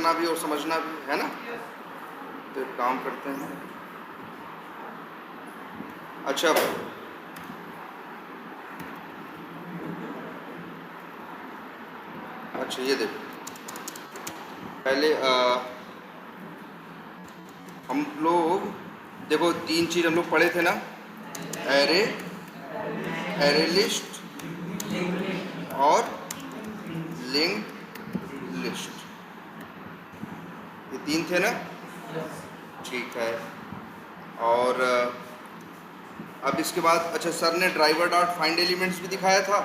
करना भी और समझना भी है ना। तो एक काम करते हैं, अच्छा अच्छा ये देखो, पहले हम लोग देखो 3 चीज़ हम लोग पढ़े थे ना, एरे, एरे लिस्ट और लिंक्ड लिस्ट, ये 3 थे ना। ठीक है, और अब इसके बाद अच्छा सर ने ड्राइवर डॉट फाइंड एलिमेंट्स भी दिखाया था।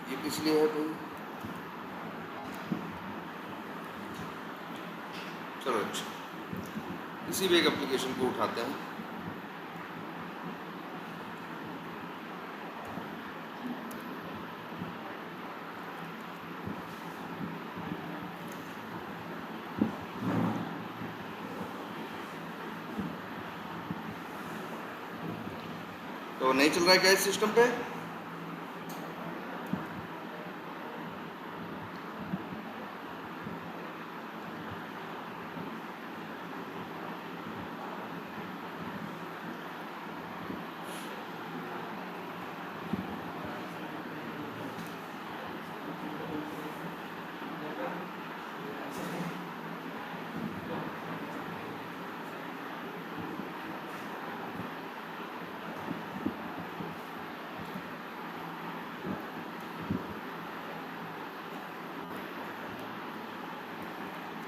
ये किस लिए है भाई? चलो अच्छा, किसी भी एक एप्लीकेशन को उठाते हैं। तो नहीं चल रहा है क्या इस सिस्टम पे?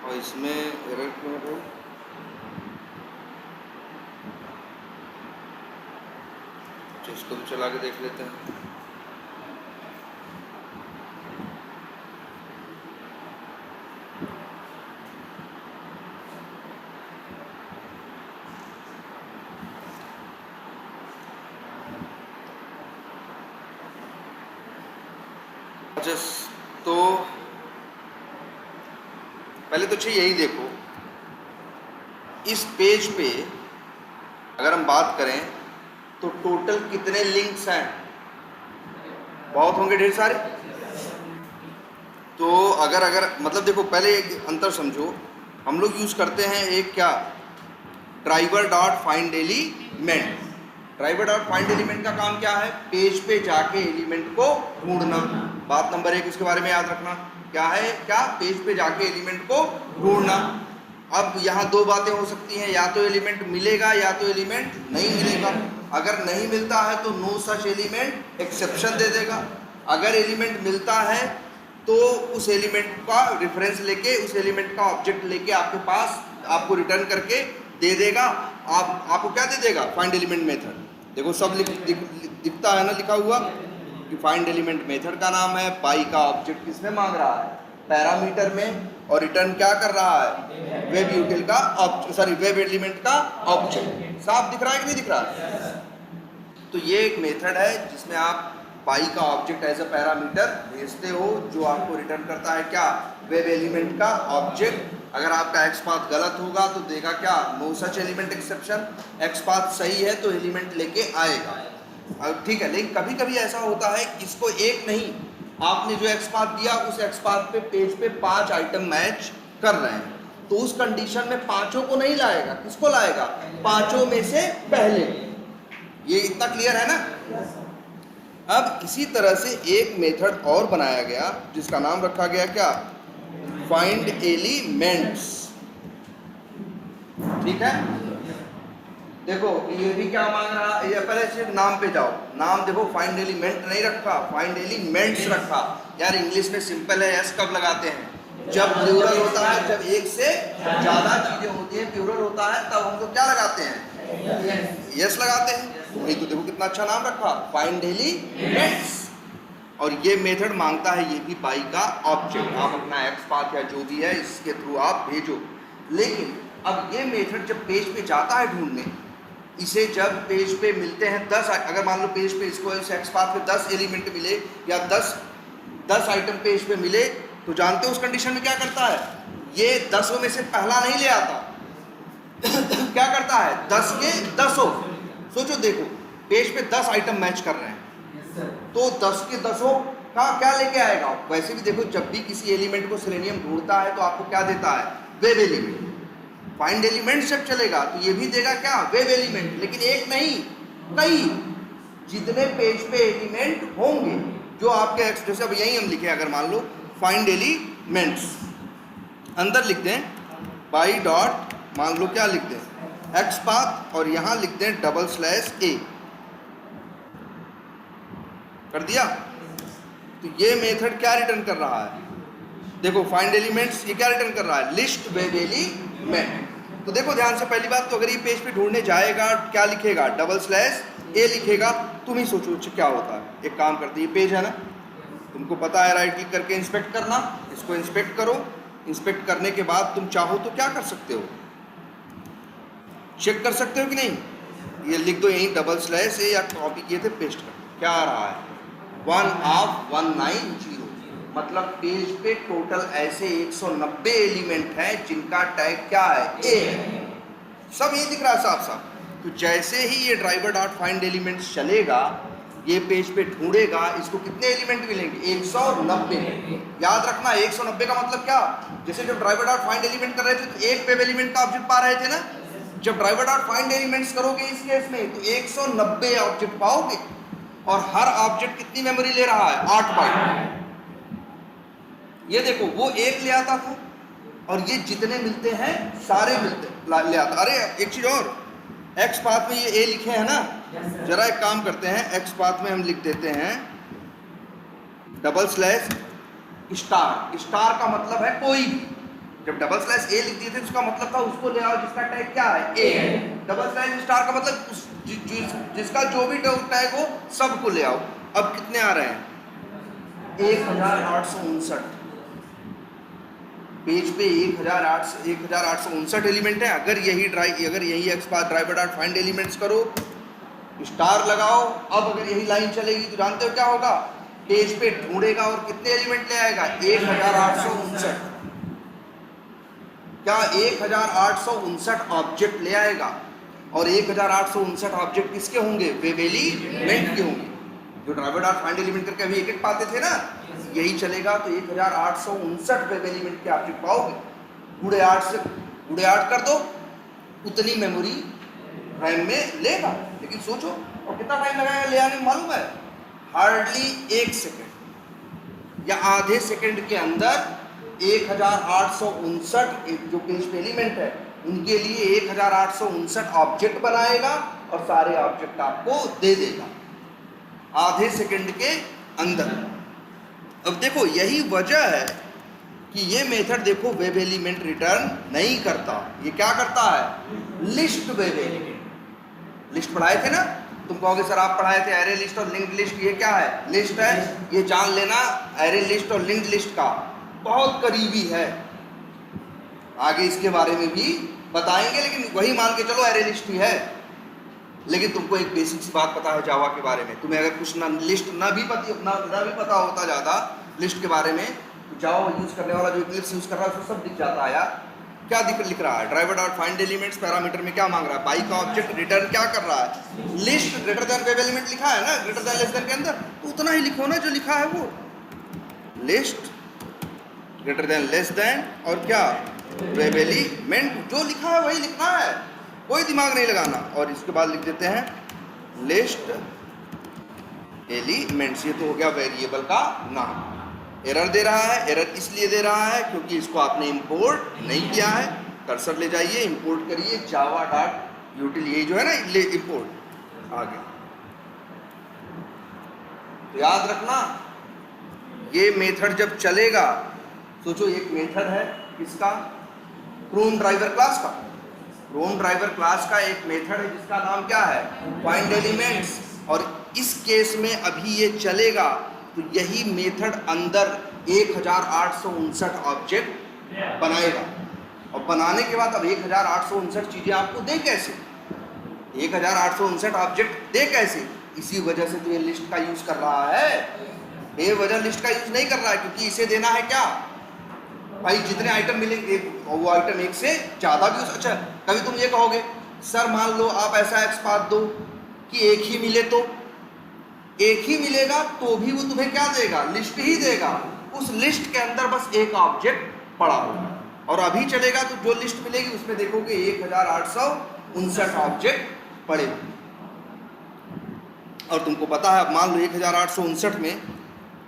और इसमें एरर क्यों है भाई? तो इसको भी चला के देख लेते हैं। अच्छा, तो पहले तो चाहिए यही देखो, इस पेज पे अगर हम बात करें तो टोटल कितने लिंक्स हैं? बहुत होंगे, ढेर सारे। तो अगर मतलब देखो, पहले एक अंतर समझो, हम लोग यूज़ करते हैं एक क्या, driver dot find element. Driver dot find element का काम क्या है? पेज पे जाके एलिमेंट को ढूंढना। बात नंबर 1 इसके बारे में याद रखना, क्या है, क्या, पेज पे जाके एलिमेंट को ढूंढना। अब यहाँ 2 बातें हो सकती हैं, या तो एलिमेंट मिलेगा या तो एलिमेंट नहीं मिलेगा। अगर नहीं मिलता है तो नो सच एलिमेंट एक्सेप्शन दे देगा। अगर एलिमेंट मिलता है तो उस एलिमेंट का रेफरेंस लेके, उस एलिमेंट का ऑब्जेक्ट लेके आपके पास आपको रिटर्न करके दे देगा। आपको क्या दे देगा? Find element method. देखो सब दिखता है ना लिखा हुआ कि फाइंड एलिमेंट मेथड का नाम है, पाई का ऑब्जेक्ट किसमें मांग रहा है? पैरामीटर में, और रिटर्न क्या कर रहा है? वेब यूटिल का वेब एलिमेंट का ऑब्जेक्ट। साफ दिख रहा है कि नहीं दिख रहा है? तो ये एक मेथड है जिसमें आप पाई का ऑब्जेक्ट एज अ पैरामीटर भेजते हो, जो आपको रिटर्न करता है क्या? वेब एलिमेंट का ऑब्जेक्ट। अगर आपका एक्स पाथ गलत होगा तो देगा क्या? No such element exception. X path सही है तो एलिमेंट लेके आएगा। ठीक है, लेकिन कभी कभी ऐसा होता है, इसको एक नहीं, आपने जो एक्स पाथ दिया उस एक्स पाथ पे पेज पे 5 आइटम मैच कर रहे हैं, तो उस कंडीशन में 5 को नहीं लाएगा। किसको लाएगा? 5 में से पहले। ये इतना क्लियर है ना? अब इसी तरह से एक मेथड और बनाया गया जिसका नाम रखा गया क्या? Find elements. ठीक है, देखो ये भी क्या मांग रहा है? ये पहले सिर्फ नाम पे जाओ, नाम देखो, फाइंड एलिमेंट नहीं रखा, फाइंड एलिमेंट्स रखा। यार इंग्लिश में सिंपल है, एस कब लगाते हैं? जब प्लूरल होता है, जब एक से ज्यादा चीजें होती हैं, प्लूरल होता है, तब हम लोग क्या लगाते हैं? यस लगाते हैं। वही तो देखो कितना अच्छा नाम रखा, फाइंड एलिमेंट्स। और ये मेथड मांगता है ये भी पाई का ऑब्जेक्ट। आप अपना एक्स पाथ या जो भी है इसके थ्रू आप भेजो। लेकिन अब ये मेथड जब पेज पे जाता है ढूंढने, इसे जब पेज पे मिलते हैं 10, अगर मान लो पेज पे इसको इस एक्स पाथ पे 10 एलिमेंट मिले या 10 आइटम पेज पे मिले, तो जानते हो उस कंडीशन में क्या करता है? ये 10 में से पहला नहीं ले आता क्या करता है? 10 के 10। सोचो, देखो पेज पे 10 आइटम मैच कर रहे हैं, तो 10 के 10 का क्या लेके आएगा? वैसे भी देखो, जब भी किसी एलिमेंट को सेलेनियम ढूंढता है तो आपको क्या देता है? Wave element. फाइंड एलिमेंट जब चलेगा तो ये भी देगा क्या? Wave element. लेकिन एक नहीं, कई, जितने पेज पे एलिमेंट होंगे जो आपके, जैसे अब यही हम लिखे, अगर मान लो फाइंड एलिमेंट्स, अंदर लिख दें बाई डॉट, मान लो क्या लिख दें, एक्स पाथ, और यहां लिख दें /a, कर दिया। तो ये मेथड क्या रिटर्न कर रहा है? देखो फाइंड एलिमेंट्स, ये क्या रिटर्न कर रहा है? List wave element. तो देखो ध्यान से, पहली बात तो अगर ये पेज पे ढूंढने जाएगा क्या लिखेगा? /a लिखेगा। तुम ही सोचो क्या होता है। एक काम करते, ये पेज है ना, तुमको पता है राइट क्लिक करके इंस्पेक्ट करना, इसको इंस्पेक्ट करो। इंस्पेक्ट करने के बाद तुम चाहो तो क्या कर सकते हो? चेक कर सकते हो कि नहीं? ये लिख दो यहीं /a, या कॉपी किए थे पेस्ट कर। क्या आ रहा है? 1/190, मतलब पेज पे टोटल ऐसे 190 एलिमेंट हैं जिनका टैग क्या है? ए है। सब यही दिख रहा है साफ साफ। तो जैसे ही ये ड्राइवर डॉट फाइंड एलिमेंट्स चलेगा, ये पेज पे ढूंढेगा, इसको कितने एलिमेंट मिलेंगे? 190। याद रखना 190 का मतलब क्या? जैसे जब ड्राइवर डॉट फाइंड एलिमेंट कर रहे थे तो एक वेव एलिमेंट का ऑब्जेक्ट पा रहे थे ना। जब ड्राइवर डॉट फाइंड एलिमेंट्स करोगे इस केस में तो 190 ऑब्जेक्ट पाओगे, और हर ऑब्जेक्ट कितनी मेमोरी ले रहा है? 8 बाइट। ये देखो, वो एक ले आता था और ये जितने मिलते हैं सारे मिलते ले आता। अरे एक चीज और, एक्स पाथ में ये ए लिखे हैं ना, जरा एक काम करते हैं, एक्स पाथ में हम लिख देते हैं /* स्टार का मतलब है कोई भी। जब /a लिख दिए थे उसका मतलब था उसको ले आओ जिसका टैग क्या है? ए है। /* का मतलब जिसका जो भी टैग हो सबको ले आओ। अब कितने आ रहे हैं? 1859 पेज पे 1859 एलिमेंट है। अगर यही x path driver dot find elements करो, स्टार लगाओ, अब अगर यही लाइन चलेगी तो जानते हो क्या होगा? पेज पे ढूंढेगा और कितने एलिमेंट ले आएगा? 1859। क्या 1859 ऑब्जेक्ट ले आएगा? और 1859 ऑब्जेक्ट किसके होंगे? वेव एलिमेंट के होंगे। जो ड्राइवर डॉट फाइंड एलिमेंट करके अभी एक पाते थे ना, यही चलेगा तो 1859 वेव एलिमेंट के ऑब्जेक्ट पाओगे। गुणे 8 कर दो, उतनी मेमोरी रैम में लेगा। लेकिन सोचो, और कितना टाइम लगाएगा ले आने में मालूम है? हार्डली 1 सेकेंड या आधे सेकेंड के अंदर 1859 जो पेज पे एलिमेंट है उनके लिए 1859 ऑब्जेक्ट बनाएगा और सारे ऑब्जेक्ट आपको दे देगा आधे सेकंड के अंदर। अब देखो यही वजह है कि ये मेथड देखो वेव एलिमेंट रिटर्न नहीं करता। ये क्या करता है? List wave element. लिस्ट पढ़ाए थे ना, तुम कहोगे सर आप पढ़ाए थे एरे लिस्ट और लिंक्ड लिस्ट। ये क्या है? लिस्ट है। ये जान लेना एरे लिस्ट और लिंक्ड लिस्ट का बहुत करीबी है। आगे इसके बारे में भी बताएंगे, लेकिन वही मान के चलो एरे लिस्ट ही है। लेकिन तुमको एक बेसिक सी बात पता है जावा के बारे में। तुम्हें अगर कुछ ना लिस्ट ना भी पता होता ज़्यादा लिस्ट के बारे में, तो जावा यूज़ करने वाला जो इक्लिप्स यूज़ कर रहा है उसको सब दिख जाता है यार। क्या लिख रहा है? Driver dot find elements parameter में क्या मांग रहा है? बाई का ऑब्जेक्ट रिटर्न क्या कर रहा है? List greater than wave element लिखा है ना, ग्रेटर देन लेस देन के अंदर, तो उतना ही लिखो ना जो लिखा है वो। List greater than less than और क्या? Wave element. जो लिखा है वही लिखना है, कोई दिमाग नहीं लगाना। और इसके बाद लिख देते हैं लिस्ट एलिमेंट्स। ये तो हो गया वेरिएबल का नाम। एरर दे रहा है, एरर इसलिए दे रहा है क्योंकि इसको आपने इंपोर्ट नहीं किया है। कर्सर ले जाइए, इंपोर्ट करिए जावा डॉट यूटिल, ये जो है ना ले इंपोर्ट आ गया। तो याद रखना ये मेथड जब चलेगा, सोचो एक मेथड है किसका? क्रोम ड्राइवर क्लास का। क्रोम ड्राइवर क्लास का एक मेथड है जिसका नाम क्या है? Find elements. और इस केस में अभी ये चलेगा तो यही मेथड अंदर 1859 ऑब्जेक्ट बनाएगा। और बनाने के बाद अब 1859 चीज़ें आपको दे कैसे? 1859 ऑब्जेक्ट दे कैसे? इसी वजह से तो ये लिस्ट का यूज़ कर रहा है। बेवजह लिस्ट का यूज़ नहीं कर रहा है, क्योंकि इसे देना है क्या भाई? जितने आइटम मिलेंगे वो आइटम एक से ज़्यादा भी। अच्छा, कभी तुम ये कहोगे सर मान लो आप ऐसा एक्स पाथ दो कि एक ही मिले तो, एक ही मिलेगा तो भी वो तुम्हें क्या देगा, लिस्ट ही देगा। उस लिस्ट के अंदर बस एक ऑब्जेक्ट पड़ा होगा, और अभी चलेगा तो जो लिस्ट मिलेगी उसमें देखोगे 1859 ऑब्जेक्ट पड़े होंगे। और तुमको पता है, अब मान लो 1859 में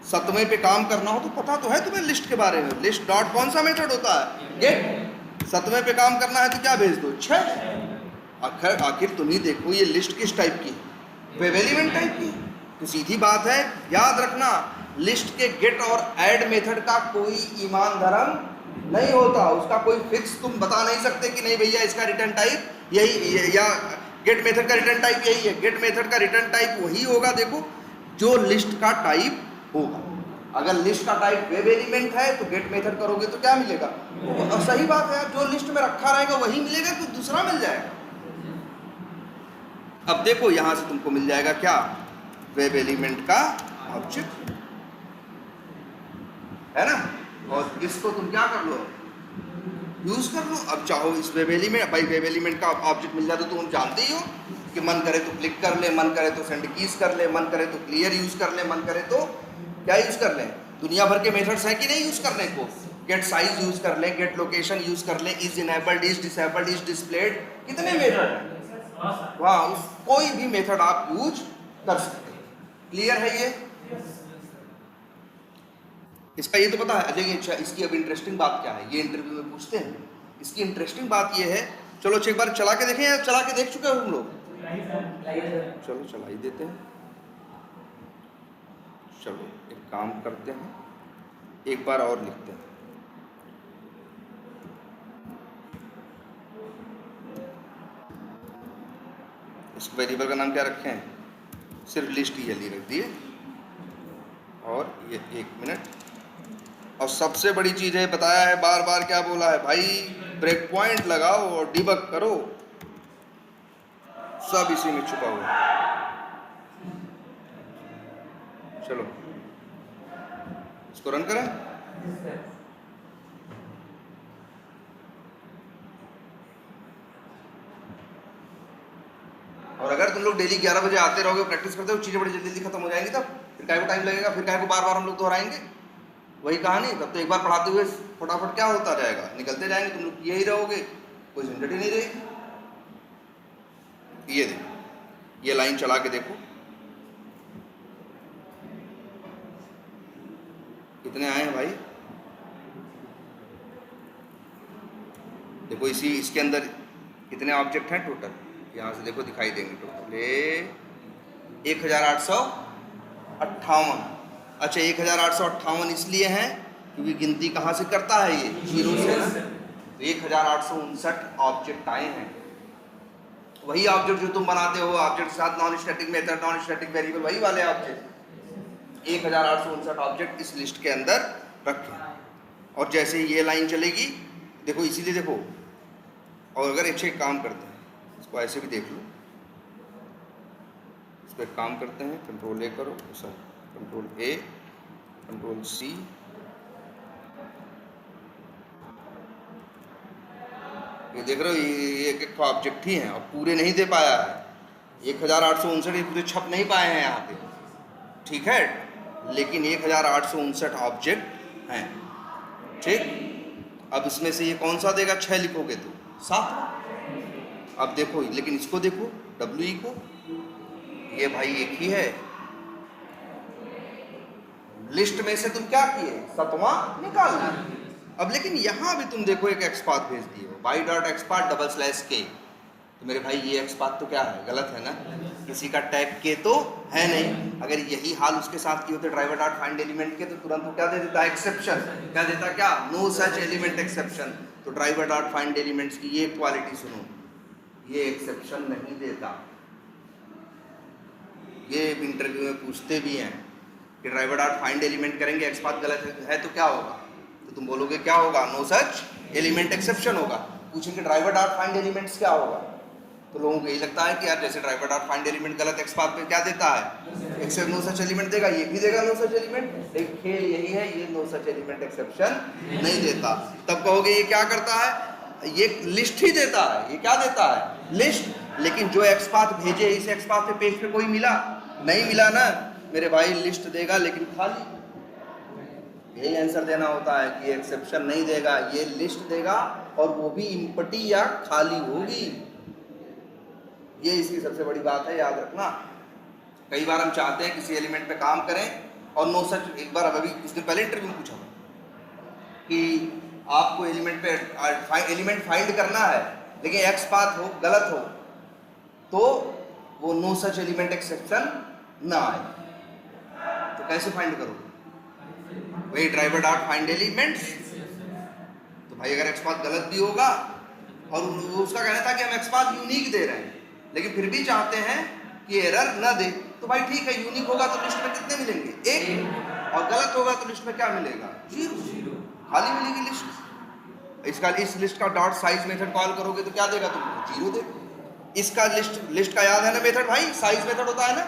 7वें पे काम करना हो तो पता तो है तुम्हें लिस्ट के बारे में। लिस्ट डॉट कौन सा मेथड होता है, गेट। 7वें पे काम करना है तो क्या भेज दो, 6। आखिर तुम ही देखो ये लिस्ट किस टाइप की, वेब एलिमेंट टाइप की। तो सीधी बात है, याद रखना लिस्ट के गेट और ऐड मेथड का कोई ईमान धर्म नहीं होता। उसका कोई फिक्स तुम बता नहीं सकते कि नहीं भैया इसका रिटर्न टाइप यही, या गेट मेथड का रिटर्न टाइप यही है। गेट मेथड का रिटर्न टाइप वही होगा देखो जो लिस्ट का टाइप होगा। अगर लिस्ट का टाइप वेब एलिमेंट है तो गेट मेथड करोगे तो क्या मिलेगा, और सही बात है, जो लिस्ट में रखा रहेगा वही मिलेगा, कुछ दूसरा मिल जाएगा। अब देखो यहां से तुमको मिल जाएगा क्या, वेब एलिमेंट का ऑब्जेक्ट, है ना। और इसको तुम क्या कर लो, यूज कर लो। अब चाहो इस वेब एलिमेंट, भाई वेब एलिमेंट का ऑब्जेक्ट मिल जाए तो तुम जानते ही हो कि मन करे तो क्लिक कर ले, मन करे तो सेंड कीज कर ले, मन करे तो क्लियर यूज कर ले, मन करे तो क्या यूज कर ले। दुनिया भर के मेथड्स हैं कि नहीं यूज करने को। गेट साइज यूज कर ले, गेट लोकेशन यूज कर ले, is enabled, is disabled, is displayed, कितने मेथड हैं वहाँ, कोई भी मेथड आप यूज कर सकते हैं। क्लियर है ये, इसका ये तो पता है। लेकिन अच्छा, इसकी अब इंटरेस्टिंग बात क्या है, ये इंटरव्यू में पूछते हैं। इसकी इंटरेस्टिंग बात ये है, चलो एक बार चला के देखें, या चला के देख चुके हो हम लोग, चलो चला ही देते हैं। चलो एक काम करते हैं, एक बार और लिखते हैं। इस वेरिएबल का नाम क्या रखें हैं, सिर्फ लिस्ट ही जल्दी रख दिए। और ये 1 मिनट, और सबसे बड़ी चीज है, बताया है बार बार, क्या बोला है भाई, ब्रेक पॉइंट लगाओ और डिबग करो, सब इसी में छुपा हुआ है। चलो इसको रन करें। और अगर तुम लोग डेली 11 बजे आते रहोगे, प्रैक्टिस करते हो, चीजें बड़ी जल्दी खत्म हो जाएंगी। तब फिर काय को टाइम लगेगा, फिर काय को बार बार हम लोग दोहराएंगे वही कहानी। तब तो एक बार पढ़ाते हुए फटाफट क्या होता जाएगा, निकलते जाएंगे, तुम लोग किए ही रहोगे, कोई झंझट ही नहीं रहेगी। ये देखो, ये लाइन चला के देखो कितने आए हैं भाई। देखो इसी इसके अंदर कितने ऑब्जेक्ट हैं टोटल, यहाँ से देखो दिखाई देंगे टोटल 1858। अच्छा 1858 इसलिए हैं क्योंकि गिनती कहाँ से करता है ये, 0 से। तो 1859 ऑब्जेक्ट आए हैं। वही ऑब्जेक्ट जो तुम बनाते हो, ऑब्जेक्ट के साथ non static method, non static variable, वही वाले ऑब्जेक्ट 1859 ऑब्जेक्ट इस लिस्ट के अंदर रखे। और जैसे ही ये लाइन चलेगी, देखो इसीलिए देखो, और अगर अच्छे काम करते हैं, इसको ऐसे भी देख लो, इस पर काम करते हैं, कंट्रोल ए करो, sir control A, control C, ये देख रहे हो, ये एक ऑब्जेक्ट ही है और पूरे नहीं दे पाया है। 1859 पूरे छप नहीं पाए हैं यहाँ पे, ठीक है, लेकिन 1859 ऑब्जेक्ट हैं, ठीक। अब इसमें से ये कौन सा देगा, 6 लिखोगे तो 7। अब देखो, लेकिन इसको देखो WE को, ये भाई एक ही है। लिस्ट में से तुम क्या किए, 7वां निकालना। अब लेकिन यहां भी तुम देखो एक XPath भेज दिए, y.xpath/k। तो मेरे भाई ये XPath तो क्या है, गलत है ना, किसी का टैग के तो है नहीं। अगर यही हाल उसके साथ की होते driver.findElement के, तो तुरंत वो क्या दे देता, एक्सेप्शन। क्या देता, क्या, नो सच एलिमेंट एक्सेप्शन। तो driver.findElements की ये क्वालिटी सुनो, ये एक्सेप्शन नहीं देता। ये इंटरव्यू में पूछते भी हैं कि driver.findElement करेंगे, XPath गलत है तो क्या होगा, तो तुम बोलोगे क्या होगा, नो सच एलिमेंट एक्सेप्शन होगा। पूछेंगे driver.findElements क्या होगा, तो लोगों को यही लगता है कि यार जैसे driver.findElement गलत XPath पे क्या देता है, एक्सेप्ट नो सच एलिमेंट देगा, ये भी देगा नो सच एलिमेंट। लेकिन खेल यही है, ये नो सच एलिमेंट एक्सेप्शन नहीं देता। तब कहोगे ये क्या करता है, ये लिस्ट ही देता है। ये क्या देता है, लिस्ट। लेकिन जो एक्स पाथ भेजे इस एक्स पाथ पे पेज पे कोई मिला नहीं मिला ना मेरे भाई, लिस्ट देगा लेकिन खाली। यही आंसर देना होता है कि एक्सेप्शन नहीं देगा, ये लिस्ट देगा और वो भी इम्पटी या खाली होगी। ये इसकी सबसे बड़ी बात है, याद रखना। कई बार हम चाहते हैं किसी एलिमेंट पे काम करें और नो सच। एक बार अभी कुछ दिन पहले इंटरव्यू में पूछा था कि आपको एलिमेंट पे एलिमेंट फाइंड करना है लेकिन एक्स पाथ हो गलत हो तो वो नो सच एलिमेंट एक्सेप्शन ना आए, तो कैसे फाइंड करोगे? वही ड्राइवर डॉट फाइंड एलिमेंट्स। तो भाई अगर एक्स पाथ गलत भी होगा और उसका कहना था कि हम एक्स पाथ यूनिक दे रहे हैं लेकिन फिर भी चाहते हैं कि एरर न दे, तो भाई ठीक है, यूनिक होगा तो लिस्ट में कितने मिलेंगे? एक। और गलत होगा तो लिस्ट में क्या मिलेगा? जीरो, खाली मिलेगी लिस्ट। इसका इस लिस्ट का डॉट साइज मेथड कॉल करोगे तो क्या देगा तुमको? जीरो देगा। इसका लिस्ट का याद है ना मेथड भाई? साइज मेथड होता है ना,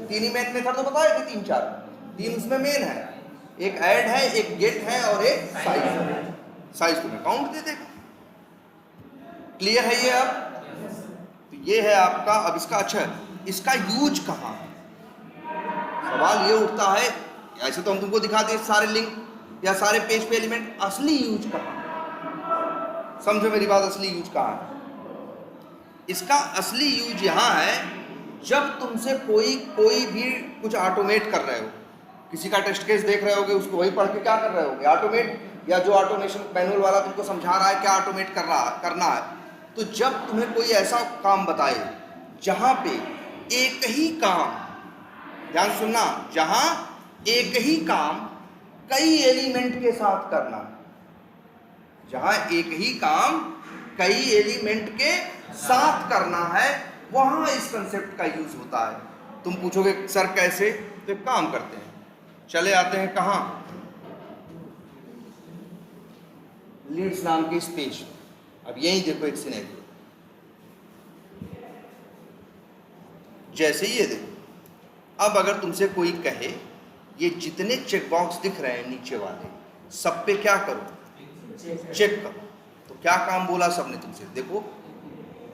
तीन ही मेन मेथड तो बताए थे, तीन चार, तीन उसमें मेन है, एक ऐड है, एक गेट है और एक साइज है। साइज तुम्हें काउंट दे देगा। क्लियर है ये? अब तो ये है आपका। अब इसका अच्छा इसका यूज कहाँ है? सवाल ये उठता है। ऐसे तो हम तुमको दिखा दिए सारे लिंक या सारे पेज पे एलिमेंट, असली यूज कहाँ? समझो मेरी बात, असली यूज कहाँ है? इसका असली यूज यहाँ है जब तुमसे कोई भी कुछ ऑटोमेट कर रहे हो, किसी का टेस्ट केस देख रहे होगे, उसको वही पढ़ के क्या कर रहे होगे? ऑटोमेट, या जो ऑटोमेशन मैनुअल वाला तुमको समझा रहा है क्या ऑटोमेट करना है। तो जब तुम्हें कोई ऐसा काम बताए जहां पे एक ही काम, ध्यान सुनना, जहां एक ही काम कई एलिमेंट के साथ करना, जहां एक ही काम कई एलिमेंट के साथ करना है, वहां इस कंसेप्ट का यूज होता है। तुम पूछोगे सर कैसे? तो एक काम करते हैं, चले आते हैं कहां? लीड्स नाम के इस पेज। अब यही देखो एक सिनेरियो, जैसे ये देखो। अब अगर तुमसे कोई कहे ये जितने चेक बॉक्स दिख रहे हैं नीचे वाले, सब पे क्या करो? चेक करो। तो क्या काम बोला सबने तुमसे? देखो,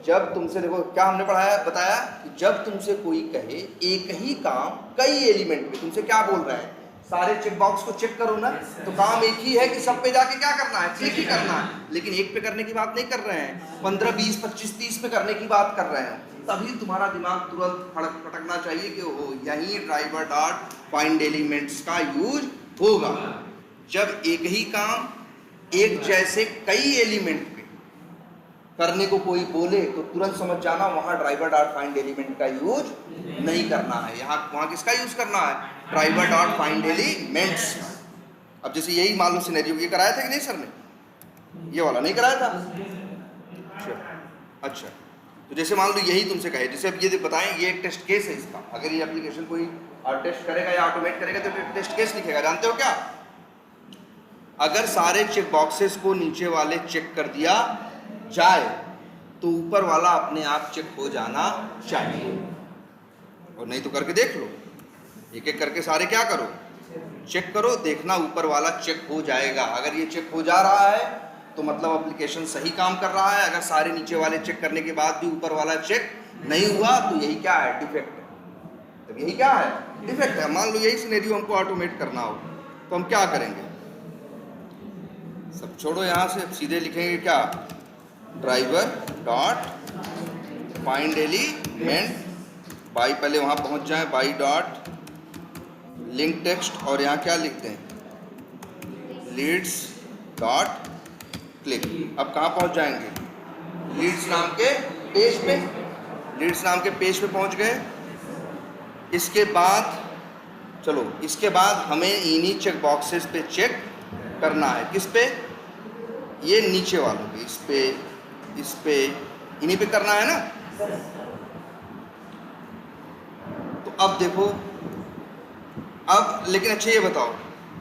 जब तुमसे, देखो क्या हमने पढ़ाया, बताया कि जब तुमसे कोई कहे एक ही काम कई एलिमेंट पे, तुमसे क्या बोल रहा है? सारे चेक बॉक्स को चेक करो ना। तो काम एक ही है कि सब पे जाके क्या करना है? चेक ही करना है। लेकिन एक पे करने की बात नहीं कर रहे हैं, 15, 20, 25, 30 पे करने की बात कर रहे हैं। तभी तुम्हारा दिमाग तुरंत फटकना चाहिए कि ओ यही ड्राइवर डॉट फाइंड एलिमेंट्स का यूज होगा। जब एक ही काम एक जैसे कई एलिमेंट पे करने को कोई बोले तो तुरंत समझ जाना वहां ड्राइवर डॉट फाइंड एलिमेंट का यूज नहीं करना है। वहां किसका यूज करना है? Driver dot find elements. अब जैसे यही मान लो सिनेरियो, ये कराया था कि नहीं सर ने? ये वाला नहीं कराया था? अच्छा, तो जैसे मान लो यही तुमसे कहे, जैसे अब ये बताएं, ये एक टेस्ट केस है इसका। अगर ये एप्लीकेशन कोई टेस्ट करेगा या ऑटोमेट करेगा तो टेस्ट केस लिखेगा। जानते हो क्या? अगर सारे चेक बॉक्सेस को नीचे वाले चेक कर दिया जाए तो ऊपर वाला अपने आप चेक हो जाना चाहिए, और नहीं तो करके देख लो, एक एक करके सारे क्या करो? चेक करो, देखना ऊपर वाला चेक हो जाएगा। अगर ये चेक हो जा रहा है तो मतलब एप्लीकेशन सही काम कर रहा है। अगर सारे नीचे वाले चेक करने के बाद भी ऊपर वाला चेक नहीं हुआ तो यही क्या है? डिफेक्ट है। तब यही क्या है? डिफेक्ट है। मान लो यही सिनेरियो हमको ऑटोमेट करना हो तो हम क्या करेंगे? सब छोड़ो यहाँ से, सीधे लिखेंगे क्या? Driver dot find element by, पहले वहाँ पहुँच जाए, बाई डॉट लिंक टेक्स्ट, और यहाँ क्या लिखते हैं? Leads dot click. अब कहाँ पहुँच जाएंगे? लीड्स नाम के पेज पे। लीड्स नाम के पेज पे पहुँच गए। इसके बाद चलो, इसके बाद हमें इन्हीं चेक बॉक्सेस पे चेक करना है। किस पे? ये नीचे वालों पे, इस पे इन्हीं पे करना है ना। तो अब देखो, अब लेकिन अच्छा ये बताओ,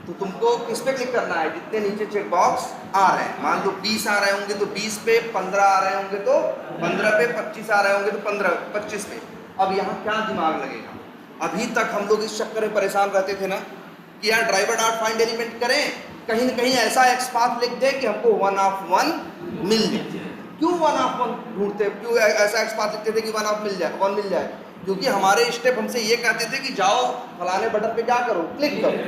तो तुमको किस पे क्लिक करना है? जितने नीचे चेक बॉक्स आ रहे हैं, मान लो 20 आ रहे होंगे तो 20 पे, 15 आ रहे होंगे तो 15 पे, 25 आ रहे होंगे तो 15, 25 पे। अब यहाँ क्या दिमाग लगेगा? अभी तक हम लोग इस चक्कर में परेशान रहते थे ना कि यार ड्राइवर डॉट फाइंड एलिमेंट करें, कहीं ना कहीं ऐसा एक्स पाथ लिख दे कि हमको 1 ऑफ 1 मिल जाए। क्यों 1/1 ढूंढते, क्यों ऐसा एक्स पाथ लिखते थे कि 1 मिल जाए? क्योंकि हमारे स्टेप हमसे ये कहते थे कि जाओ फलाने बटन पे क्या करो, क्लिक करो,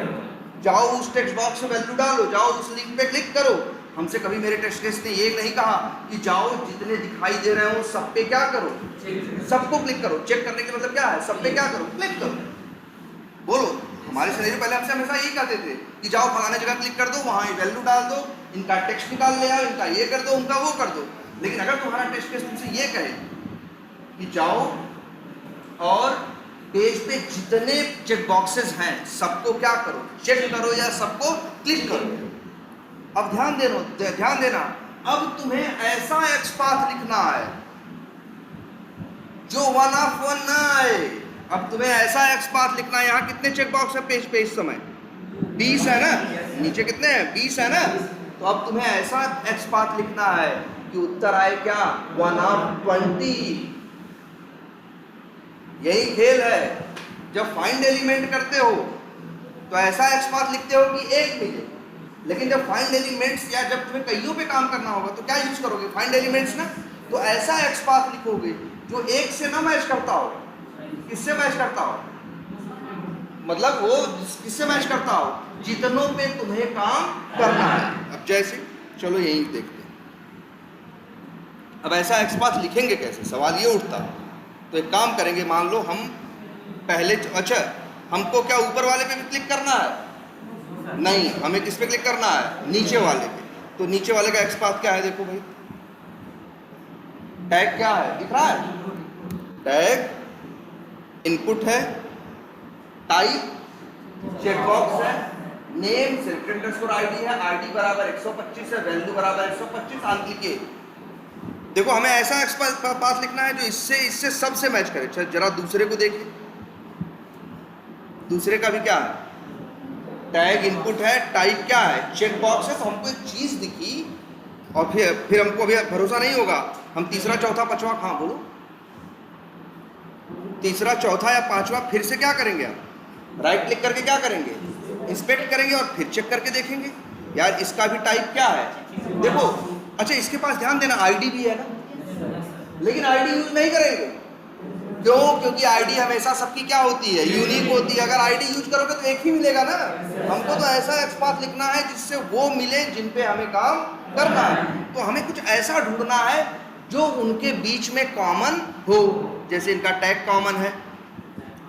जाओ उस टेक्स्ट बॉक्स में वैल्यू डालो, जाओ उस लिंक पे क्लिक करो। हमसे कभी मेरे टेस्ट केस ने ये नहीं कहा कि जाओ जितने दिखाई दे रहे हो सब पे क्या करो, सबको क्लिक करो। चेक करने का मतलब क्या है, सब पे क्या करो, क्लिक करो। बोलो, हमारे शरीर पहले हमसे हमेशा यही कहते थे कि जाओ फलाने जगह क्लिक कर दो, वहां वैल्यू डाल दो, इनका टेक्स्ट निकाल ले आओ, इनका ये कर दो, उनका वो कर दो। लेकिन अगर तुम्हारा टेस्ट केस तुमसे ये कहे कि जाओ और पेज पे जितने चेक बॉक्सेस हैं सबको क्या करो, चेक करो या सबको क्लिक करो। अब ध्यान देना, अब तुम्हें ऐसा एक्स पाथ लिखना है जो 1/1 ना आए। अब तुम्हें ऐसा एक्स पाथ लिखना है, यहाँ कितने चेक बॉक्स है पेज पे इस समय, 20 है ना, नीचे कितने हैं, 20 है ना। तो अब तुम्हें ऐसा एक्स पाथ लिखना है कि उत्तर आए क्या, 1/20। यही खेल है। जब फाइंड एलिमेंट करते हो तो ऐसा एक्स पाथ लिखते हो कि एक मिले, लेकिन जब फाइंड एलिमेंट्स या जब तुम्हें कईयों पे काम करना होगा तो क्या यूज करोगे, फाइंड एलिमेंट्स ना। तो ऐसा एक्स पाथ लिखोगे जो एक से ना मैच करता हो। किससे मैच करता हो, मतलब वो किससे मैच करता हो, जितनों पे तुम्हें काम करना है। अब जैसे चलो यही देखते हैं, अब ऐसा एक्स पाथ लिखेंगे कैसे, सवाल ये उठता। तो एक काम करेंगे, मान लो हम पहले, अच्छा हमको क्या ऊपर वाले पे भी क्लिक करना है, नहीं, हमें किस पे क्लिक करना है, नीचे वाले पे। तो नीचे वाले का एक्स पाथ क्या है, देखो भाई, टैग क्या है, दिख रहा है, टैग इनपुट है, टाइप चेकबॉक्स है, नेम _id है, id बराबर 125 है, वैल्यू बराबर 125। आंसर लिखिए। देखो हमें ऐसा एक्स पाथ लिखना है जो इससे सबसे मैच करे। जरा दूसरे को देखिए, दूसरे का भी क्या है, टैग इनपुट है, टाइप क्या है, चेक बॉक्स है। तो हमको एक चीज दिखी और फिर हमको अभी भरोसा नहीं होगा, हम तीसरा चौथा पांचवा, हाँ बोलो, तीसरा चौथा या पांचवा फिर से क्या करेंगे, आप राइट क्लिक करके क्या करेंगे, इंस्पेक्ट करेंगे और फिर चेक करके देखेंगे यार इसका भी टाइप क्या है। देखो अच्छा, इसके पास ध्यान देना, आईडी भी है ना, लेकिन आईडी यूज नहीं करेंगे। क्यों, क्योंकि आईडी हमेशा सबकी क्या होती है, यूनिक होती है। अगर आईडी यूज करोगे तो एक ही मिलेगा ना। हमको तो ऐसा एक्स पाथ लिखना है जिससे वो मिले जिन पे हमें काम करना है। तो हमें कुछ ऐसा ढूंढना है जो उनके बीच में कॉमन हो। जैसे इनका टैग कॉमन है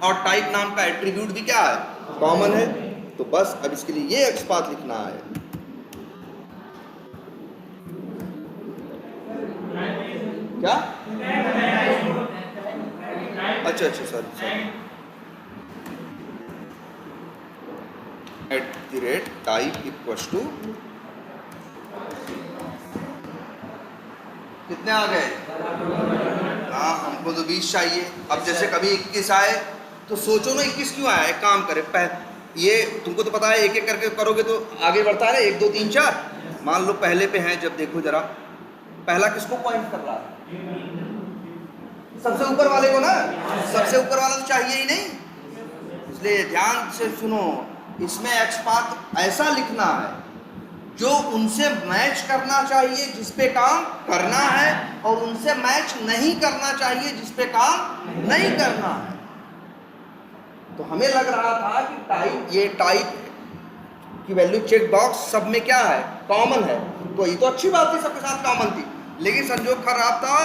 और टाइप नाम का एट्रीब्यूट भी क्या है, कॉमन है। तो बस अब इसके लिए ये एक्स पाथ लिखना है। क्या, अच्छा सॉरी, @type इक्वल्स टू कितने आ गए, हाँ हमको तो 20 चाहिए। अब जैसे कभी 21 आए तो सोचो ना 21 क्यों आया। एक काम करे, ये तुमको तो पता है, एक एक करके करोगे तो आगे बढ़ता है, 1 2 3 4। मान लो पहले पे हैं, जब देखो जरा पहला किसको पॉइंट कर रहा है, सबसे ऊपर वाले को ना, सबसे ऊपर वाला तो चाहिए ही नहीं। इसलिए ध्यान से सुनो, इसमें एक्स पाथ ऐसा लिखना है जो उनसे मैच करना चाहिए जिस पे काम करना है, और उनसे मैच नहीं करना चाहिए जिस पे काम नहीं करना है। तो हमें लग रहा था कि टाइप, ये टाइप की वैल्यू चेक बॉक्स सब में क्या है, कॉमन है। तो ये तो अच्छी बात थी, सबके साथ कॉमन थी। लेकिन संजोग खराब था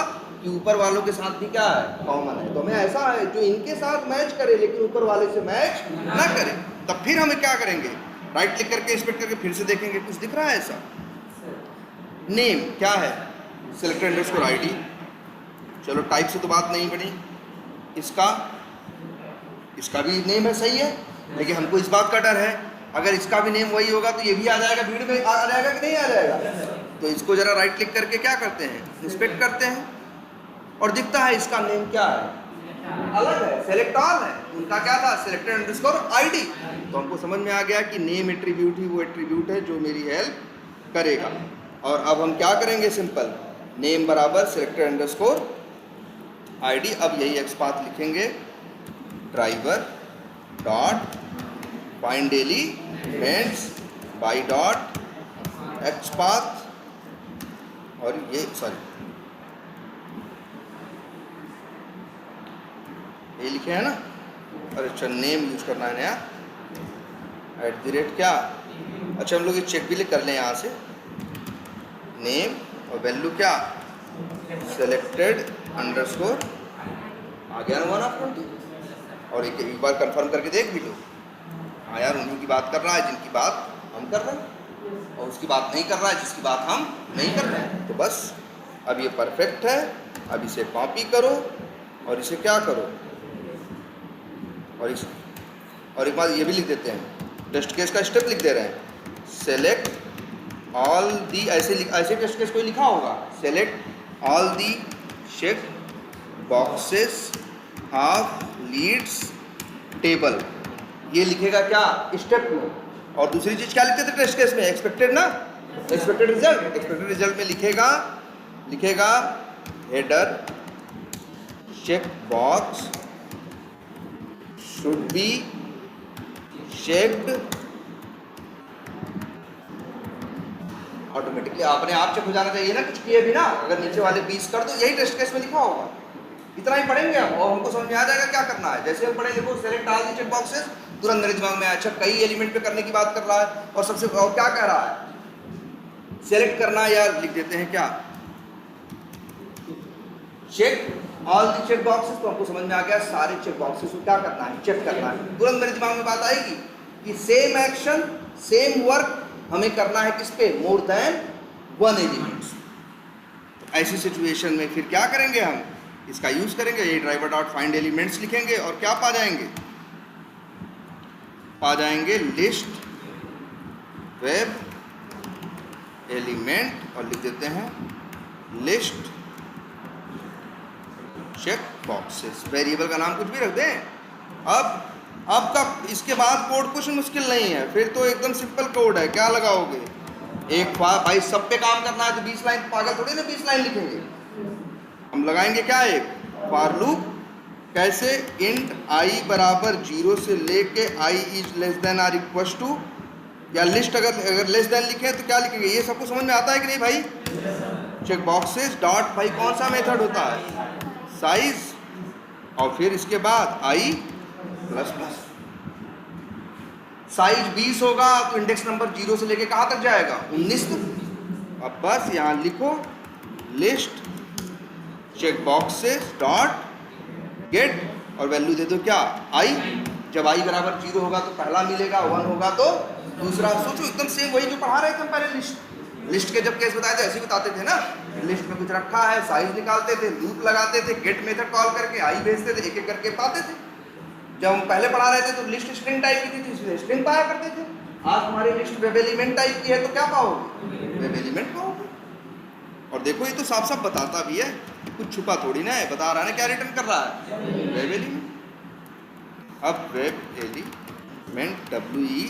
कि ऊपर वालों के साथ भी क्या है, कॉमन है। तो हमें ऐसा है जो इनके साथ मैच करे लेकिन ऊपर वाले से मैच ना करे। तब फिर हमें क्या करेंगे, राइट क्लिक करके इंस्पेक्ट करके फिर से देखेंगे कुछ दिख रहा है ऐसा। नेम क्या है, _id। चलो टाइप से तो बात नहीं बनी, इसका भी नेम है, सही है। लेकिन हमको इस बात का डर है, अगर इसका भी नेम वही होगा तो ये भी आ जाएगा, भीड़ में आ जाएगा कि नहीं आ जाएगा। तो इसको जरा राइट क्लिक करके क्या करते हैं, इंस्पेक्ट करते हैं और दिखता है इसका नेम क्या है, अलग है, सेलेक्ट ऑल है। उनका क्या था, _id। तो हमको समझ में आ गया कि नेम एट्रीब्यूट ही वो एट्रीब्यूट है जो मेरी हेल्प करेगा। और अब हम क्या करेंगे, सिंपल, नेम बराबर _id। अब यही एक्स पाथ लिखेंगे, driver dot find elements by dot x path, और ये सॉरी ये लिखे हैं ना, और अच्छा नेम यूज करना है नया, @ क्या, अच्छा हम लोग ये चेक भी कर लें यहाँ से, नेम और वैल्यू क्या, सेलेक्टेड अंडरस्कोर, आ गया ना 1/20, और एक बार कंफर्म करके देख भी लो, हाँ यार उन्हीं की बात कर रहा है जिनकी बात हम कर रहे हैं, और उसकी बात नहीं कर रहा है जिसकी बात हम नहीं कर रहे हैं। तो बस अब ये परफेक्ट है, अब इसे कॉपी करो और इसे क्या करो, और एक बार ये भी लिख देते हैं, टेस्ट केस का स्टेप लिख दे रहे हैं, सेलेक्ट ऑल दी, ऐसे टेस्ट केस कोई लिखा होगा, select all the check boxes of leads table, ये लिखेगा क्या स्टेप में, और दूसरी चीज क्या लिखते थे टेस्ट केस में, एक्सपेक्टेड ना, एक्सपेक्टेड रिजल्ट में लिखेगा header check box should be checked automatically, अपने आप चेक हो जाना चाहिए ना, कुछ किए भी ना, अगर नीचे वाले 20 कर दो, यही टेस्ट केस में लिखा होगा, इतना ही पढ़ेंगे हम और हमको समझ में आ जाएगा क्या करना है। जैसे हम पढ़ेंगे वो select all the check boxes, तुरंत मेरे दिमाग में अच्छा कई एलिमेंट पे करने की बात कर रहा है, और सबसे और क्या कह रहा है, सेलेक्ट करना, या लिख देते हैं क्या, check all the check boxes, तो हमको समझ में आ गया सारे चेक बॉक्सेस को क्या करना है, चेक करना है। तुरंत मेरे दिमाग में बात आएगी कि सेम एक्शन सेम वर्क हमें करना है किस पे, मोर देन 1 एलिमेंट्स। ऐसी सिचुएशन में फिर क्या करेंगे, हम इसका यूज करेंगे, ये ड्राइवर डॉट फाइंड एलिमेंट्स लिखेंगे और क्या पा जाएंगे लिस्ट वेब एलिमेंट, और लिख देते हैं लिस्ट चेक बॉक्सेस, वेरिएबल का नाम कुछ भी रख दें। अब का इसके बाद कोड कुछ मुश्किल नहीं है, फिर तो एकदम सिंपल कोड है, क्या लगाओगे, एक भाई सब पे काम करना है तो 20 लाइन, पागल थोड़ी ना 20 लाइन लिखेंगे, हम लगाएंगे क्या, एक फॉर लूप, कैसे, इंट आई बराबर 0 से लेके i is less than or equal to, या लिस्ट अगर लेस देन लिखे तो क्या लिखेंगे, ये सबको समझ में आता है कि नहीं भाई, चेक बॉक्सेस डॉट, भाई कौन सा मेथड होता है, साइज, और फिर इसके बाद आई प्लस प्लस, साइज 20 होगा तो इंडेक्स नंबर 0 से लेके कहाँ तक जाएगा, 19 तक। अब बस यहाँ लिखो list check boxes dot get, और वैल्यू दे दो क्या, आई, जब आई बराबर 0 होगा तो पहला मिलेगा, 1 होगा तो दूसरा। सोचो एकदम सेम वही जो पढ़ा रहे थे हम पहले, लिस्ट के जब केस बताए थे ऐसे ही बताते थे ना, लिस्ट में कुछ रखा है, साइज निकालते थे, लूप लगाते थे, गेट मेथड कॉल करके आई भेजते थे, एक एक करके पाते थे। जब हम पहले पढ़ा रहे थे तो लिस्ट स्ट्रिंग टाइप की थी, इसलिए स्ट्रिंग पाया करते थे। आज तुम्हारी लिस्ट वेब एलिमेंट टाइप की है तो क्या पाओगे, वेब एलिमेंट पाओगे। और देखो ये तो साफ साफ बताता भी है, कुछ छुपा थोड़ी ना है, बता रहा है ना क्या रिटर्न कर रहा है, वेब एलिमेंट। अब web element WE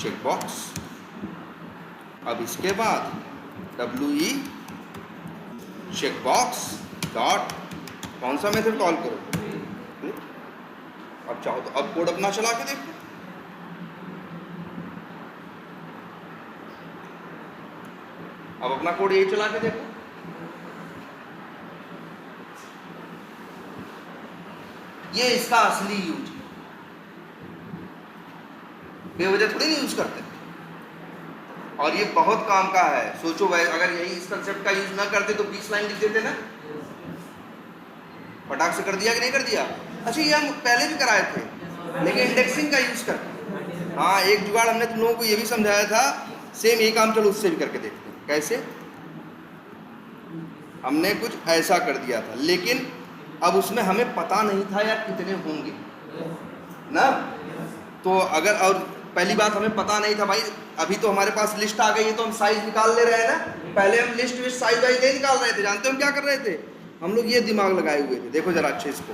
check box, अब इसके बाद WE चेक बॉक्स डॉट कौन सा मेथड कॉल करो, अब चाहो तो अब कोड अपना चला के देखो, अब अपना कोड यही चला के देखो, ये इसका असली यूज है, बेवजह थोड़ी नहीं यूज करते, और ये बहुत काम का है। सोचो भाई अगर यही इस कंसेप्ट का यूज ना करते तो 20 लाइन लिख देते ना, फटाक से कर दिया कि नहीं कर दिया। अच्छा ये हम पहले भी कराए थे, लेकिन इंडेक्सिंग का यूज करते। हाँ एक जुगाड़ हमने तुम लोगों को ये भी समझाया था, सेम यही काम, चलो उससे भी करके देखते हैं कैसे। हमने कुछ ऐसा कर दिया था, लेकिन अब उसमें हमें पता नहीं था यार कितने होंगे ना, तो अगर, और पहली बात हमें पता नहीं था भाई, अभी तो हमारे पास लिस्ट आ गई है तो हम साइज निकाल ले रहे हैं ना, पहले हम लिस्ट विस्ट साइज वाइज नहीं निकाल रहे थे। जानते हो हम क्या कर रहे थे, हम लोग ये दिमाग लगाए हुए थे, देखो जरा अच्छे इसको,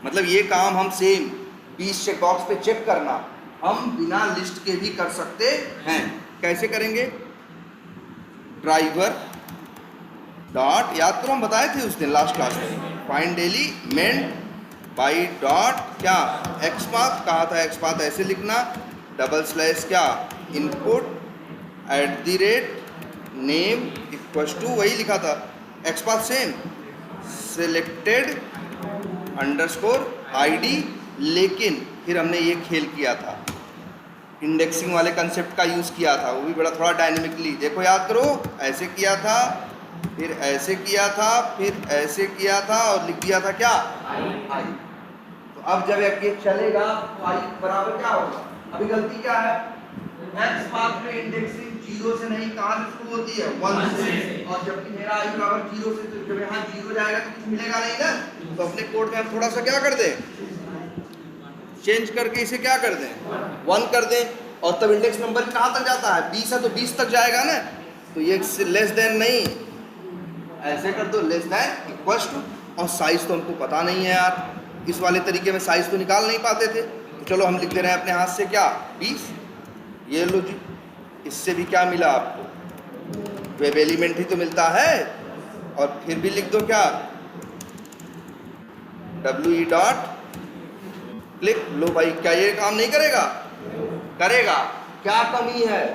मतलब ये काम हम सेम 20 चेक बॉक्स पे चेक करना हम बिना लिस्ट के भी कर सकते हैं। कैसे करेंगे, ड्राइवर डॉट, याद करो हम बताए थे उस दिन लास्ट क्लास में, फाइंड एलिमेंट बाई डॉट क्या, एक्सपाथ, कहा था एक्सपाथ ऐसे लिखना, / क्या, इनपुट @ नेम इक्वल टू, वही लिखा था XPath same, selected underscore ID, लेकिन फिर हमने ये खेल किया था, इंडेक्सिंग वाले कंसेप्ट का यूज़ किया था, वो भी बड़ा थोड़ा डायनेमिकली। देखो याद करो, ऐसे किया था, फिर ऐसे किया था, फिर ऐसे किया था और लिख दिया था क्या, आई। तो अब जब ये चलेगा तो आई बराबर क्या होगा, अभी गलती क्या है, एक्स पाथ में इंडेक्सिंग 0 से नहीं, कहाँ से शुरू होती है, 1 से, और जबकि मेरा आई बराबर 0 से, तो जब यहाँ 0 जाएगा तो कुछ मिलेगा नहीं ना, तो अपने कोड में हम थोड़ा सा क्या कर दें, चेंज करके इसे क्या कर दें, 1 कर दें, और तब इंडेक्स नंबर कहाँ तक जाता है, 20 है तो 20 तक जाएगा ना, तो ये लेस देन नहीं, ऐसे कर दो, लेस देन इक्वल्स टू, और साइज तो हमको पता नहीं है यार, इस वाले तरीके में साइज तो निकाल नहीं पाते थे, तो चलो हम लिख दे रहे हैं अपने हाथ से क्या, 20। ये लो जी, इससे भी क्या मिला आपको, वेब एलिमेंट ही तो मिलता है, और फिर भी लिख दो क्या, WE डॉट क्लिक। लो भाई, क्या ये काम नहीं करेगा, करेगा। क्या कमी है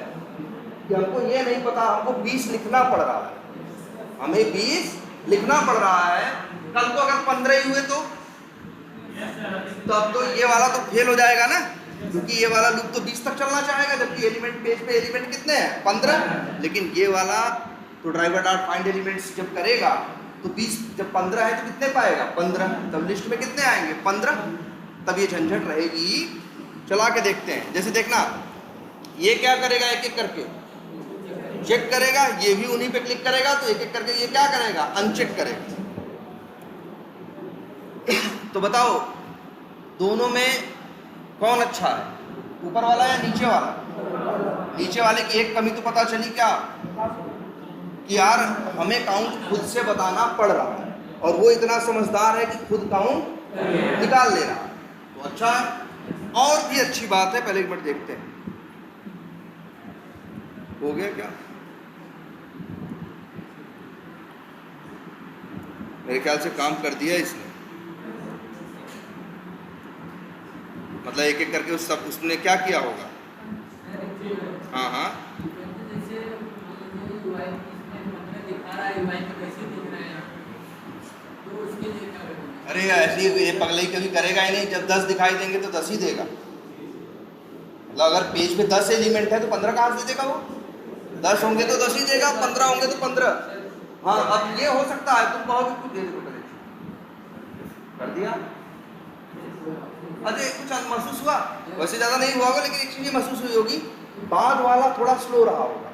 कि हमको ये नहीं पता, हमको 20 लिखना पड़ रहा है, हमें 20 लिखना पड़ रहा है, कल को अगर 15 ही हुए तो अब तो ये वाला तो फेल हो जाएगा ना, क्योंकि ये वाला लूप तो 20 तक चलना चाहेगा, जबकि एलिमेंट पेज पे एलिमेंट कितने हैं, 15। लेकिन ये वाला तो ड्राइवर डॉट फाइंड एलिमेंट्स जब करेगा तो 20, जब 15 है तो कितने पाएगा, 15, तब लिस्ट में कितने आएंगे, 15, तब ये झंझट रहेगी। चला के देखते हैं, जैसे देखना, ये क्या करेगा, एक एक करके चेक करेगा, ये भी उन्हीं पे क्लिक करेगा, तो एक एक करके ये क्या करेगा, अनचेक करेगा। तो बताओ दोनों में कौन अच्छा है, ऊपर वाला या नीचे वाला? नीचे वाले की एक कमी तो पता चली क्या, कि यार हमें काउंट खुद से बताना पड़ रहा है, और वो इतना समझदार है कि खुद काउंट निकाल ले रहा है, तो अच्छा है। और भी अच्छी बात है, पहले एक मिनट देखते हैं, हो गया क्या, मेरे ख्याल से काम कर दिया इसने, मतलब एक एक करके उसने क्या किया होगा। हाँ हाँ, अरे ऐसे ये पगले कभी करेगा ही नहीं, जब 10 दिखाई देंगे तो 10 ही देगा, मतलब अगर पेज पे 10 एलिमेंट है तो 15 कहाँ से देगा वो, 10 होंगे तो 10 ही देगा, 15 होंगे तो 15। हाँ, अब ये हो सकता है तुम कहोगे कुछ दे दो, कर दिया, अरे कुछ महसूस हुआ, वैसे ज़्यादा नहीं हुआ होगा, लेकिन एक चीज़ महसूस हुई होगी, बाद वाला थोड़ा स्लो रहा होगा,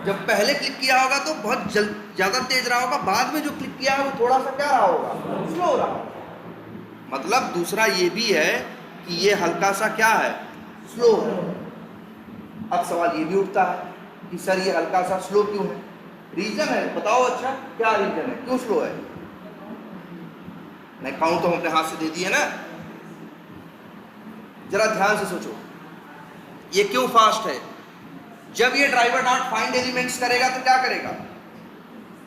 जब पहले क्लिक किया होगा तो बहुत ज़्यादा तेज रहा होगा, बाद में जो क्लिक किया है वो थोड़ा सा क्या रहा होगा, स्लो रहा होगा। मतलब दूसरा ये भी है कि ये हल्का सा क्या है, स्लो है। अब सवाल ये भी उठता है कि सर ये हल्का सा स्लो क्यों है, रीजन है बताओ, अच्छा क्या रीजन है, क्यों स्लो है? नहीं, काउंट तो हम अपने हाथ से दे दिए ना, जरा ध्यान से सोचो, ये क्यों फास्ट है? जब ये ड्राइवर डॉट फाइंड एलिमेंट्स करेगा तो क्या करेगा,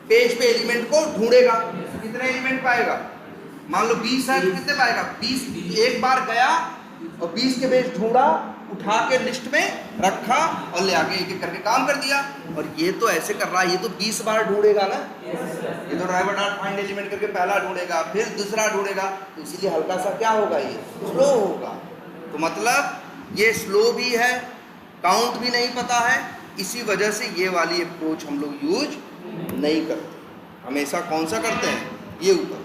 पेज पे एलिमेंट को ढूंढेगा, कितने एलिमेंट पाएगा, मान लो 20 है तो कितने पाएगा, 20, एक बार गया और 20 के पेज ढूंढा, उठा के लिस्ट में रखा और ले आके एक एक करके काम कर दिया। और ये तो ऐसे कर रहा है, ये तो 20 बार ढूंढेगा ना, ये तो ड्राइवर डॉट फाइंड एलिमेंट करके पहला ढूंढेगा, फिर दूसरा ढूंढेगा, तो इसीलिए हल्का सा क्या होगा, ये स्लो होगा। तो मतलब ये स्लो भी है, काउंट भी नहीं पता है, इसी वजह से ये वाली अप्रोच हम लोग यूज नहीं करते, हमेशा कौन सा करते हैं, ये ऊपर।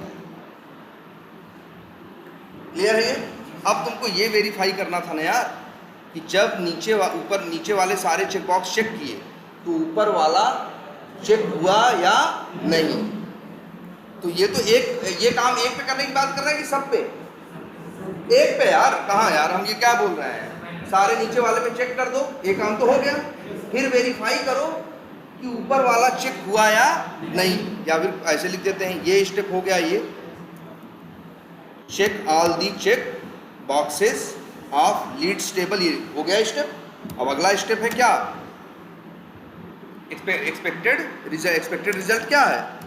क्लियर है ये? अब तुमको ये वेरीफाई करना था ना यार, कि जब ऊपर नीचे वाले सारे चेक बॉक्स चेक किए तो ऊपर वाला चेक हुआ या नहीं। तो ये तो ये काम एक पे करने की बात कर रहे हैं कि सब पे, एक पे यार, कहाँ यार, हम ये क्या बोल रहे हैं, सारे नीचे वाले पे चेक कर दो, ये काम तो हो गया। फिर वेरीफाई करो कि ऊपर वाला चेक हुआ या नहीं, या फिर ऐसे लिख देते हैं, ये स्टेप हो गया, ये check all the check boxes of leads table, ये हो गया स्टेप। अब अगला स्टेप है क्या, एक्सपेक्टेड रिजल्ट क्या है,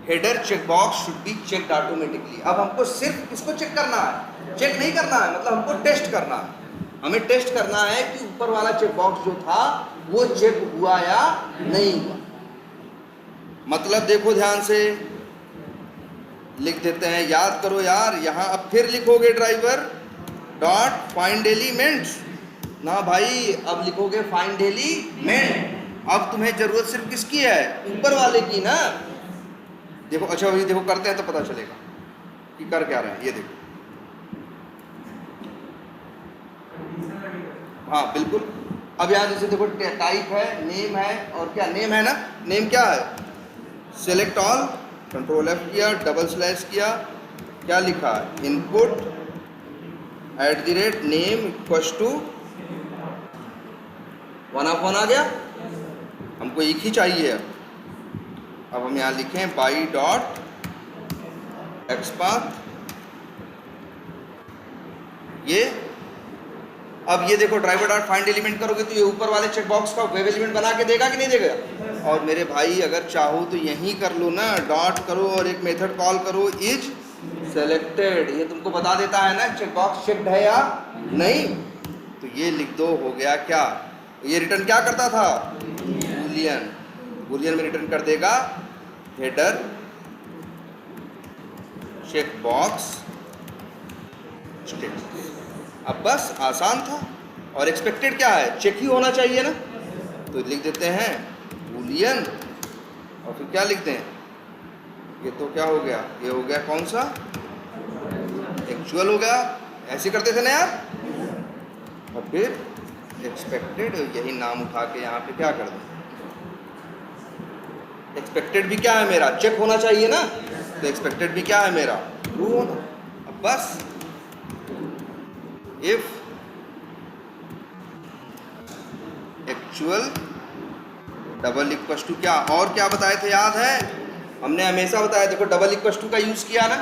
header check box should be checked automatically. अब हमको सिर्फ इसको चेक करना है, चेक नहीं करना है, मतलब हमको टेस्ट करना है, हमें टेस्ट करना है कि ऊपर वाला चेक बॉक्स जो था वो चेक हुआ या नहीं हुआ। मतलब देखो ध्यान से, लिख देते हैं, याद करो यार, यहाँ अब फिर लिखोगे ड्राइवर डॉट फाइंड एलिमेंट्स ना भाई, अब लिखोगे फाइंड एलिमेंट। अब तुम्हें जरूरत सिर्फ किसकी है, ऊपर वाले की ना। देखो अच्छा ये देखो करते हैं तो पता चलेगा कि कर क्या रहे हैं, ये देखो। हाँ बिल्कुल, अब यहाँ जैसे देखो टाइप है, नेम है, और क्या नेम है ना, नेम क्या है, सेलेक्ट ऑल, कंट्रोल F किया, डबल स्लैश किया, क्या लिखा है, इनपुट @name इक्वल्स टू 1/1 आ गया। हमको एक ही चाहिए। अब हम यहाँ लिखें बाई डॉट XPath, ये। अब ये देखो ड्राइवर डॉट फाइंड एलिमेंट करोगे तो ये ऊपर वाले चेक बॉक्स का वेब एलिमेंट बना के देगा कि नहीं देगा। और मेरे भाई अगर चाहो तो यहीं कर लो ना, डॉट करो और एक मेथड कॉल करो इज सेलेक्टेड, ये तुमको बता देता है ना चेक बॉक्स चेक्ड है या नहीं। तो ये लिख दो, हो गया क्या, ये रिटर्न क्या करता था, बूलियन। बूलियन में रिटर्न कर देगा हेडर चेक बॉक्स स्टेटस। अब बस आसान था। और एक्सपेक्टेड क्या है, चेक ही होना चाहिए ना, तो लिख देते हैं बूलियन और फिर क्या लिखते हैं, ये तो क्या हो गया, ये हो गया कौन सा, एक्चुअल हो गया। ऐसे करते थे ना यार। और फिर एक्सपेक्टेड, यही नाम उठा के यहाँ पे क्या कर दें, एक्सपेक्टेड भी क्या है मेरा, चेक होना चाहिए ना, तो एक्सपेक्टेड भी क्या है मेरा, ट्रू होना। अब बस if actual double equal to क्या, और क्या बताए थे याद है, हमने हमेशा बताया, देखो डबल इक्वल टू का यूज किया ना,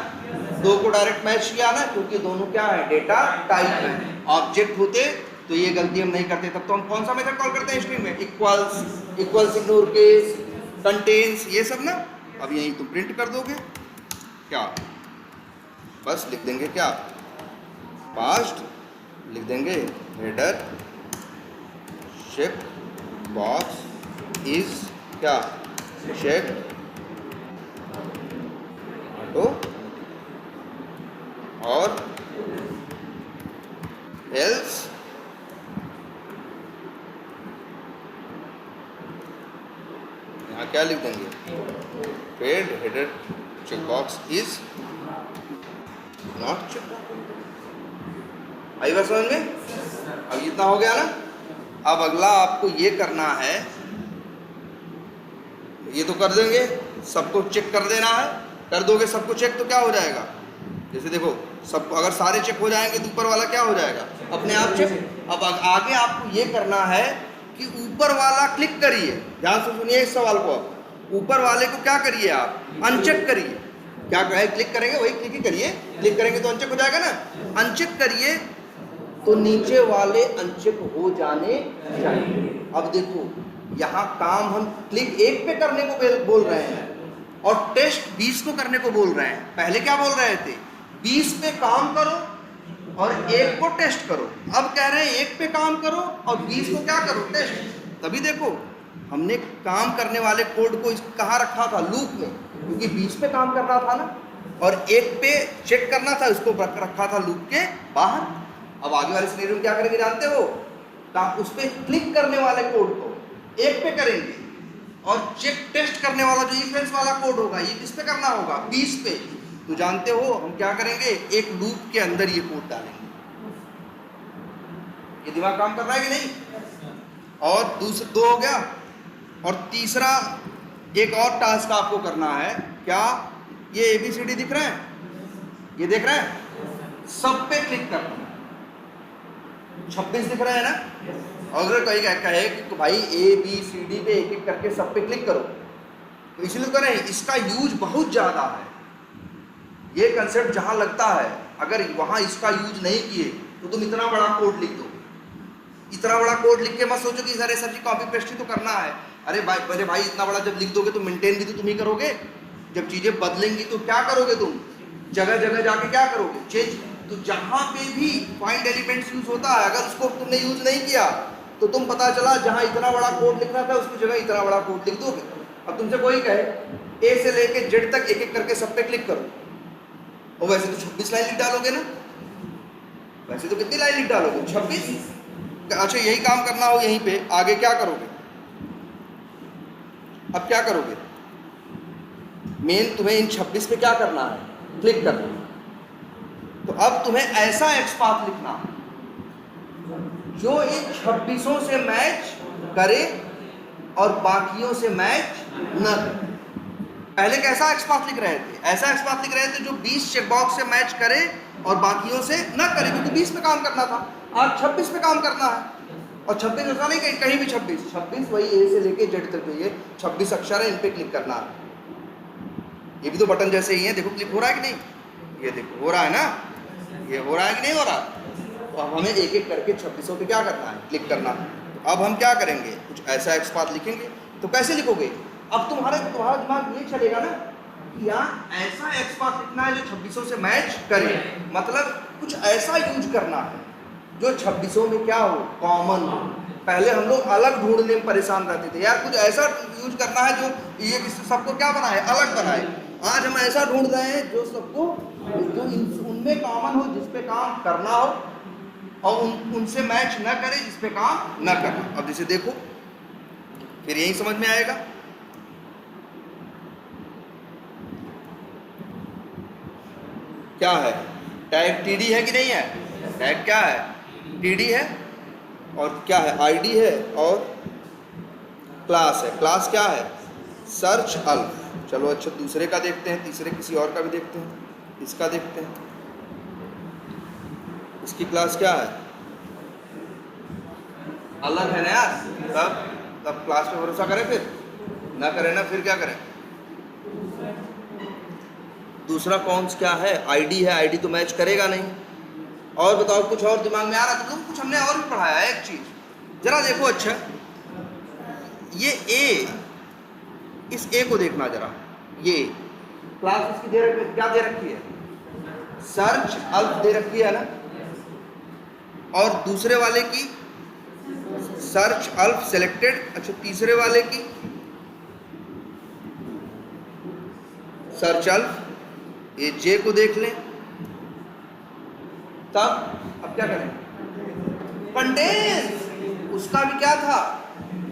दो को डायरेक्ट मैच किया ना, क्योंकि दोनों क्या है, डेटा टाइप है। ऑब्जेक्ट होते तो ये गलती हम नहीं करते, तब तो हम कौन सा मेथड कॉल करते हैं स्ट्रिंग में, equals, equals ignore case, contains, ये सब ना। अब यही तुम प्रिंट कर दोगे क्या, बस लिख देंगे क्या, पास्ट, लिख देंगे हेडर चेक बॉक्स इज क्या, चेक ऑटो, और एल्स यहाँ क्या लिख देंगे, paid header check box is not check. आई बात समझ में, अब इतना हो गया ना। अब अगला आपको ये करना है, ये तो कर देंगे, सबको चेक कर देना है, कर दोगे सबको चेक तो क्या हो जाएगा, जैसे देखो सब अगर सारे चेक हो जाएंगे तो ऊपर वाला क्या हो जाएगा, अपने आप चेक। अब आगे आपको ये करना है कि ऊपर वाला क्लिक करिए, ध्यान से सुनिए इस सवाल को, आप ऊपर वाले को क्या करिए, आप अनचेक करिए। क्या कहे, क्लिक करेंगे वही क्लिक ही करिए, क्लिक करेंगे तो अनचेक हो जाएगा ना, अनचेक करिए तो नीचे वाले अनचेक हो जाने चाहिए। अब देखो यहाँ काम हम क्लिक 1 पे करने को बोल रहे हैं और टेस्ट 20 को करने को बोल रहे हैं। पहले क्या बोल रहे थे, 20 पे काम करो और 1 को टेस्ट करो। अब कह रहे हैं 1 पे काम करो और 20 को क्या करो, टेस्ट। तभी देखो हमने काम करने वाले कोड को कहाँ रखा था, लूप में, क्योंकि 20 पे काम करना था ना, और 1 पे चेक करना था, उसको रखा था लूप के बाहर। अब आगे वाले सिनेरियो में क्या करेंगे जानते हो, उस पे क्लिक करने वाले कोड को 1 पे करेंगे और चेक टेस्ट करने वाला जो इफ एल्स वाला कोड होगा ये किस पे करना होगा, 20 पे। तो जानते हो हम क्या करेंगे, एक लूप के अंदर ये कोड डालेंगे। ये दिमाग काम कर रहा है कि नहीं। और दूसरा 2 हो गया, और तीसरा एक और टास्क आपको करना है, क्या, ये ABCD दिख रहे हैं, ये देख रहे हैं, सब पे क्लिक करना है। 26 दिख रहा है ना। अगर कोई कहे कि भाई ABCD पे एक एक करके सब पे क्लिक करो, तो इसलिए करें, इसका यूज बहुत ज़्यादा है। ये कंसेप्ट जहाँ लगता है, अगर वहाँ इसका यूज नहीं किए तो तुम इतना बड़ा कोड लिख दो। इतना बड़ा कोड लिख के मत सोचो कि सारे सब्जी कॉपी पेस्ट ही तो करना है। अरे भाई इतना बड़ा जब लिख दोगे तो मेंटेन भी तो तुम ही करोगे। जब चीज़ें बदलेंगी तो क्या करोगे तुम, जगह जगह जाके क्या करोगे, चेंज। तो जहाँ पे भी फाइंड एलिमेंट्स यूज होता है, अगर उसको तुमने यूज नहीं किया तो तुम पता चला जहाँ इतना बड़ा कोड लिखना था उसकी जगह इतना बड़ा कोड लिख दोगे। अब तुमसे कोई कहे A से लेके Z तक एक एक करके सब पे क्लिक करो, और वैसे तो 26 लाइन लिख डालोगे ना, वैसे तो कितनी लाइन लिख डालोगे, 26। अच्छा यही काम करना हो यहीं पे, आगे क्या करोगे, अब क्या करोगे, मेन तुम्हें इन 26 पे क्या करना है, क्लिक करना है। तो अब तुम्हें ऐसा एक्स पाथ लिखना जो इन 26 से मैच करे और बाकियों से मैच न करे। पहले कैसा एक्स पाथ लिख रहे थे, ऐसा एक्स पाथ लिख रहे थे जो 20 चेकबॉक्स से मैच करे और बाकियों से न करे, क्योंकि 20 पे काम करना था, आज 26 पे काम करना है। और 26 ऐसा नहीं कहीं भी 26 वही ए से लेके जेड तक, ये 26 अक्षर है, इन पे क्लिक करना है। ये भी तो बटन जैसे ही है, देखो क्लिक हो रहा है कि नहीं, ये देखो हो रहा है ना, ये हो रहा है कि नहीं हो रहा। तो अब हमें एक एक करके 26 पे क्या करना है, क्लिक करना है। तो अब हम क्या करेंगे, कुछ ऐसा एक्स पाथ लिखेंगे। तो कैसे लिखोगे, अब तुम्हारा दिमाग ये चलेगा ना कि यहाँ ऐसा एक्स पाथ लिखना है जो 26 से मैच करे, मतलब कुछ ऐसा यूज करना है जो 26 में क्या हो, कॉमन हो। पहले हम लोग अलग ढूंढने में परेशान रहते थे, यार कुछ ऐसा यूज करना है जो ये सबको क्या बनाए, अलग बनाए। आज हम ऐसा ढूंढ रहे हैं जो सबको, जो उनमें कॉमन हो, जिस पे काम करना हो, और उनसे मैच न करे जिस पे काम न करना। अब जैसे देखो फिर यही समझ में आएगा। क्या है, टैग टीडी है कि नहीं है, टैग क्या है, टीडी है, और क्या है, आईडी है, और क्लास है। क्लास क्या है, सर्च अल्फ। चलो अच्छा दूसरे का देखते हैं, तीसरे किसी और का भी देखते हैं, इसका देखते हैं। इसकी क्लास क्या है, अलग है ना यार, तब क्लास पे भरोसा करें, फिर ना करें ना, फिर क्या करें। दूसरा कौन क्या है, आईडी है, आईडी तो मैच करेगा नहीं। और बताओ कुछ और दिमाग में आ रहा था, कुछ हमने और भी पढ़ाया है। एक चीज जरा देखो, अच्छा ये ए, इस ए को देखना जरा, ये क्लास इसकी क्या दे रखी है, सर्च अल्फ दे रखी है ना, और दूसरे वाले की सर्च अल्फ सेलेक्टेड। अच्छा तीसरे वाले की सर्च अल्फ, ये जे को देख लें। तब अब क्या करें, कंटेंस, उसका भी क्या था,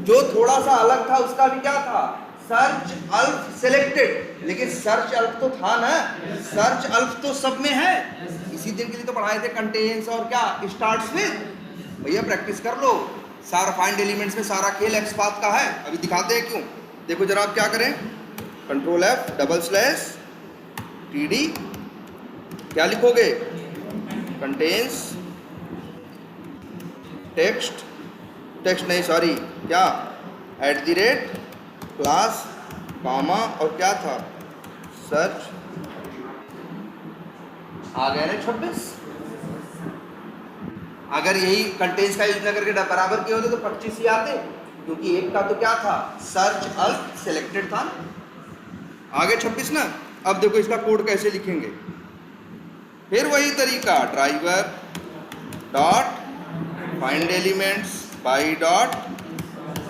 जो थोड़ा सा अलग था उसका भी क्या था, सर्च अल्फ सेलेक्टेड। लेकिन सर्च अल्फ तो था ना, सर्च अल्फ तो सब में है। इसी दिन के लिए तो पढ़ाए थे कंटेंस और क्या स्टार्ट्स विद। भैया प्रैक्टिस कर लो, सारा फाइंड एलिमेंट्स में सारा खेल एक्स पाथ का है। अभी दिखाते हैं क्यों, देखो जरा आप क्या करें, control F double slash TD, क्या लिखोगे, कंटेंस टेक्स्ट, टेक्स्ट नहीं सॉरी, क्या @ क्लास कॉमा और क्या था, सर्च। आ गया ना 26। अगर यही कंटेंस का यूज न करके बराबर किए होते तो 25 ही आते, क्योंकि एक का तो क्या था, सर्च अल्फ सेलेक्टेड था। आगे 26 ना। अब देखो इसका कोड कैसे लिखेंगे, फिर वही तरीका, driver dot find elements by dot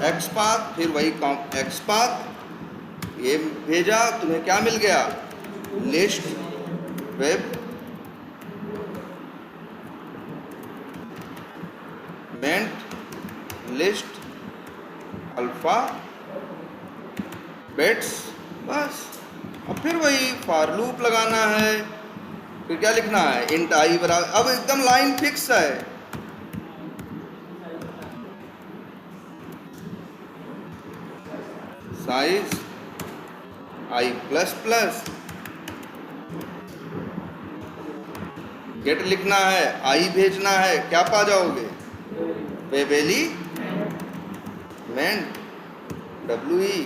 x path, फिर वही एक्स पाथ, ये भेजा, तुम्हें क्या मिल गया, लिस्ट वेब मेंट लिस्ट अल्फा बेट्स, बस। अब फिर वही फॉर लूप लगाना है, फिर क्या लिखना है, इंट आई बराबर, अब एकदम लाइन फिक्स है। साइज आई प्लस प्लस, गेट लिखना है, आई भेजना है, क्या पा जाओगे, वेबेली मेंट WE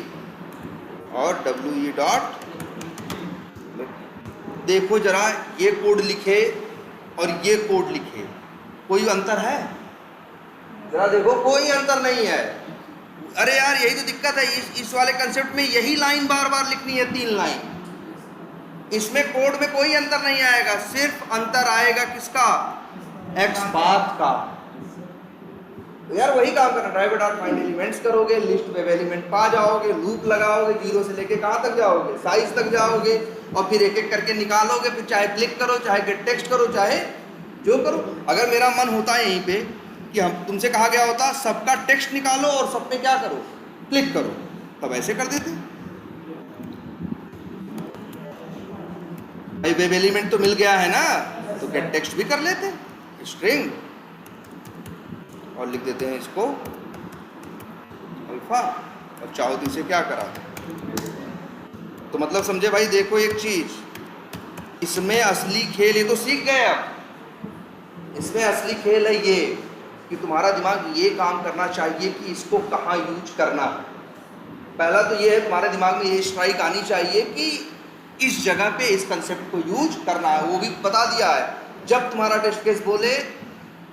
और WE डॉट। देखो जरा, ये कोड लिखे और ये कोड लिखे, कोई अंतर है, जरा देखो, कोई अंतर नहीं है। अरे यार यही तो दिक्कत है, इस वाले कंसेप्ट में यही लाइन बार बार लिखनी है, 3 लाइन। इसमें कोड में कोई अंतर नहीं आएगा, सिर्फ अंतर आएगा किसका, एक्स पाथ का। तो यार वही काम करना, ड्राइवर डॉट फाइंड एलिमेंट्स करोगे, लिस्ट वेब एलिमेंट पा जाओगे, लूप लगाओगे, 0 से लेके कहाँ तक जाओगे, साइज तक जाओगे, और फिर एक एक करके निकालोगे, फिर चाहे क्लिक करो, चाहे गेट टेक्स्ट करो, चाहे जो करो। अगर मेरा मन होता है यहीं पे कि हम तुमसे कहा गया होता सबका टेक्स्ट निकालो और सब पे क्या करो, क्लिक करो, तब ऐसे कर देते। भाई वेब एलिमेंट तो मिल गया है ना, तो गेट टेक्स्ट भी कर लेते, स्ट्रिंग, और लिख देते हैं इसको अल्फा, और चाहो से क्या करा। तो मतलब समझे भाई, देखो एक चीज, इसमें असली खेल, ये तो सीख गए अब, इसमें असली खेल है ये कि तुम्हारा दिमाग ये काम करना चाहिए कि इसको कहाँ यूज करना है। पहला तो ये है, तुम्हारे दिमाग में ये स्ट्राइक आनी चाहिए कि इस जगह पे इस कंसेप्ट को यूज करना है, वो भी बता दिया है। जब तुम्हारा टेस्ट केस बोले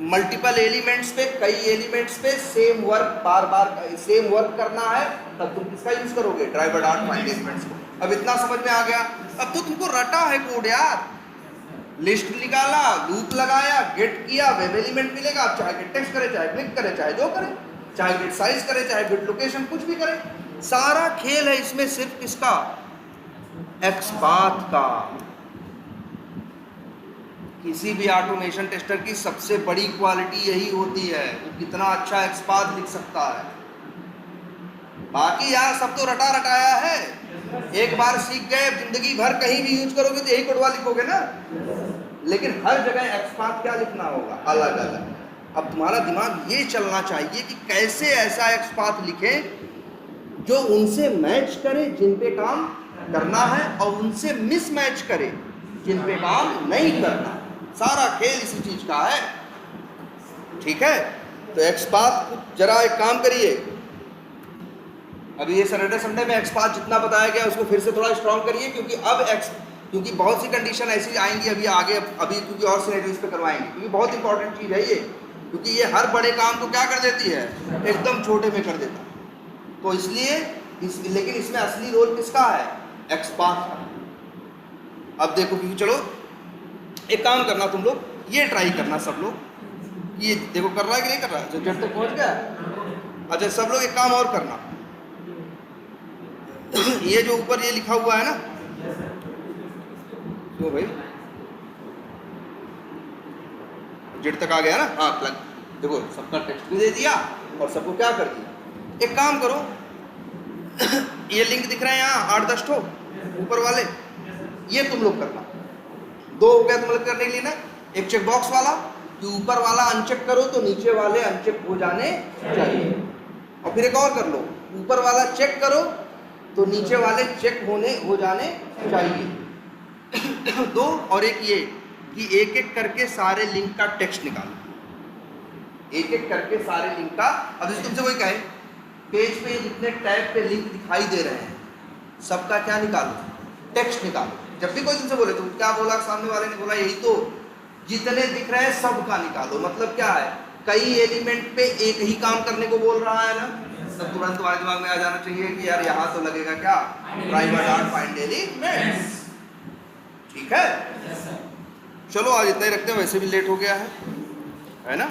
मल्टीपल एलिमेंट्स पे, कई एलिमेंट्स पे सेम वर्क, बार बार सेम वर्क करना है, तब तुम किसका यूज करोगे, ड्राइवर डॉट फाइंड एलिमेंट्स को। अब इतना समझ में आ गया, अब तो तुमको रटा है कोड यार, लिस्ट निकाला, लूप लगाया, गेट किया, वेब एलिमेंट मिलेगा, आप चाहे गेट टेक्स्ट करे, चाहे क्लिक करे, चाहे जो करे, चाहे गेट साइज करे, चाहे गेट लोकेशन, कुछ भी करे, सारा खेल है इसमें सिर्फ किसका, एक्सपाथ का। किसी भी ऑटोमेशन टेस्टर की सबसे बड़ी क्वालिटी यही होती है, वो कितना अच्छा एक्सपाथ लिख सकता है। बाकी यार सब तो रटा रटाया है, एक बार सीख गए, जिंदगी भर कहीं भी यूज करोगे तो यही कोडवा लिखोगे ना, लेकिन हर जगह एक्सपाथ क्या लिखना होगा, अलग अलग। अब तुम्हारा दिमाग ये चलना चाहिए कि कैसे ऐसा एक्सपाथ लिखे जो उनसे मैच करे जिन पे काम करना है, और उनसे मिसमैच करे जिन पे काम नहीं करना। सारा खेल इसी चीज का है, ठीक है। तो एक्सपाथ जरा एक काम करिए, अभी ये सैटरडे संडे में एक्सपाथ जितना बताया गया उसको फिर से थोड़ा स्ट्रॉन्ग करिए, क्योंकि बहुत सी कंडीशन ऐसी आएंगी अभी आगे, अभी क्योंकि और सिनेरियोस पे करवाएंगे, क्योंकि बहुत इंपॉर्टेंट चीज़ है ये, क्योंकि ये हर बड़े काम को क्या कर देती है, एकदम छोटे में कर देता है। तो इसलिए लेकिन इसमें असली रोल किसका है, एक्सपाथ का। अब देखो, क्योंकि चलो एक काम करना, तुम लोग ये ट्राई करना सब लोग, ये देखो कर रहा है कि नहीं कर रहा है, जब तक पहुंच गया। अच्छा सब लोग एक काम और करना, ये जो ऊपर ये लिखा हुआ है ना, तो भाई जेड तक आ गया ना, हाँ प्लग, देखो सबका टेक्स्ट भी दे दिया और सबको क्या कर दिया। एक काम करो, ये लिंक दिख रहे हैं यहाँ 8-10 ठो ऊपर वाले, ये तुम लोग करना। 2 हो गया तुम लोग करने के लिए ना, एक चेक बॉक्स वाला कि ऊपर वाला अनचेक करो तो नीचे वाले अनचेक हो जाने चाहिए, और फिर एक और कर लो, ऊपर वाला चेक करो तो नीचे वाले चेक हो जाने चाहिए। 2 और एक ये कि एक एक करके सारे लिंक का टेक्स्ट निकालो, एक एक करके सारे लिंक का। अब जैसे तुमसे कोई कहे पेज पे जितने टैब पे लिंक दिखाई दे रहे हैं सबका क्या निकालो, टेक्स्ट निकालो। जब भी कोई तुमसे बोले तो क्या बोला सामने वाले ने, बोला यही तो, जितने दिख रहे हैं सबका निकालो। मतलब क्या है, कई एलिमेंट पे एक ही काम करने को बोल रहा है ना, तब तुरंत तुम्हारे दिमाग में आ जाना चाहिए कि यार यहाँ तो लगेगा क्या, ड्राइवर डॉट फाइंड एलिमेंट्स, ठीक है। चलो आज इतना ही रखते हैं, वैसे भी लेट हो गया है ना।